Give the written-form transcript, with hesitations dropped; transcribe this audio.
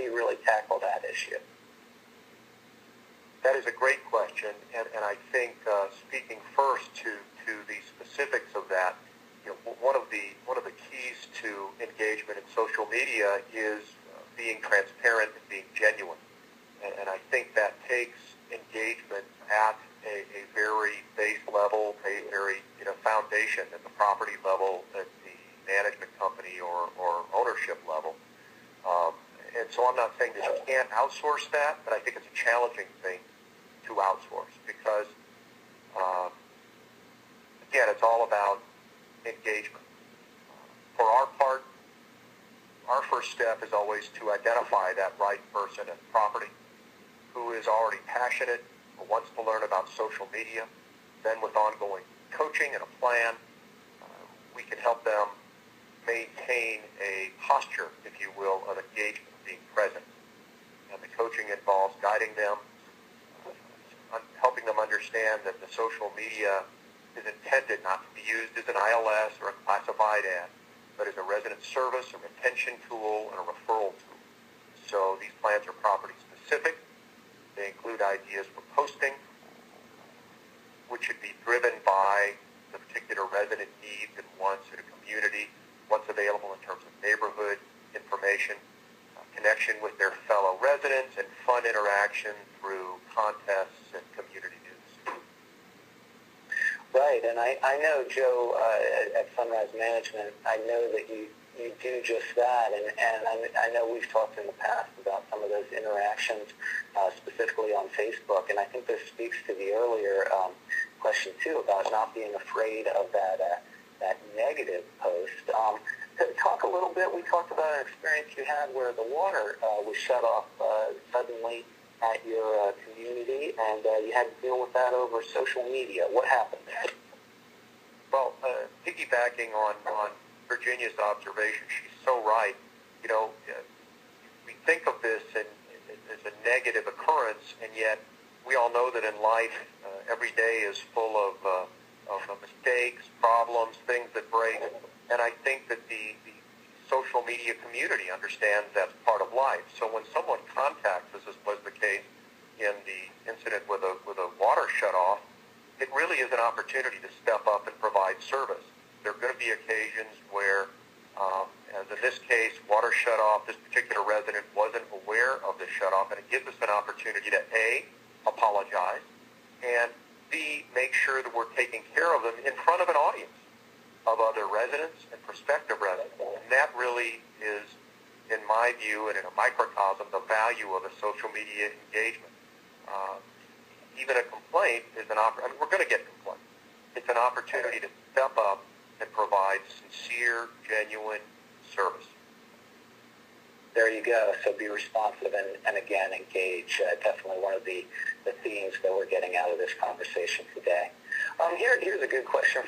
do you really tackle that issue? That is a great question, and I think speaking first to the specifics of that, one of the keys to engagement in social media is being transparent and being genuine, and I think that takes engagement at a very base level, a very foundation at the property level, at the management company or ownership level. And so I'm not saying that you can't outsource that, but I think it's a challenging thing to outsource because, again, it's all about engagement. For our part, our first step is always to identify that right person at the property who is already passionate or wants to learn about social media. Then with ongoing coaching and a plan, we can help them maintain a posture, if you will, of engagement, being present. And the coaching involves guiding them, helping them understand that the social media is intended not to be used as an ILS or a classified ad, but as a resident service, a retention tool, and a referral tool. So these plans are property specific. They include ideas for posting, which should be driven by the particular resident needs and wants in a community, what's available in terms of neighborhood information, connection with their fellow residents, and fun interaction through contests and community news. Right, and I know, Joe, at Sunrise Management, I know that you do just that, and I know we've talked in the past about some of those interactions, specifically on Facebook, and I think this speaks to the earlier question, too, about not being afraid of that negative post. Talk a little bit, we talked about an experience you had where the water was shut off suddenly at your community, and you had to deal with that over social media. What happened there? Well, piggybacking on Virginia's observation, she's so right. We think of this as a negative occurrence, and yet we all know that in life, every day is full of mistakes, problems, things that break. And I think that the social media community understands that's part of life. So when someone contacts us, as was the case in the incident with a water shutoff, it really is an opportunity to step up and provide service. There are going to be occasions where, as in this case, water shut off, this particular resident wasn't aware of the shutoff, and it gives us an opportunity to A, apologize, and B, make sure that we're taking care of them in front of an audience of other residents and prospective residents. And that really is, in my view, and in a microcosm, the value of a social media engagement. Even a complaint is an opportunity. We're going to get complaints. It's an opportunity to step up and provide sincere, genuine service. There you go. So be responsive and again, engage. Definitely one of the themes that we're getting out of this conversation today. Here's a good question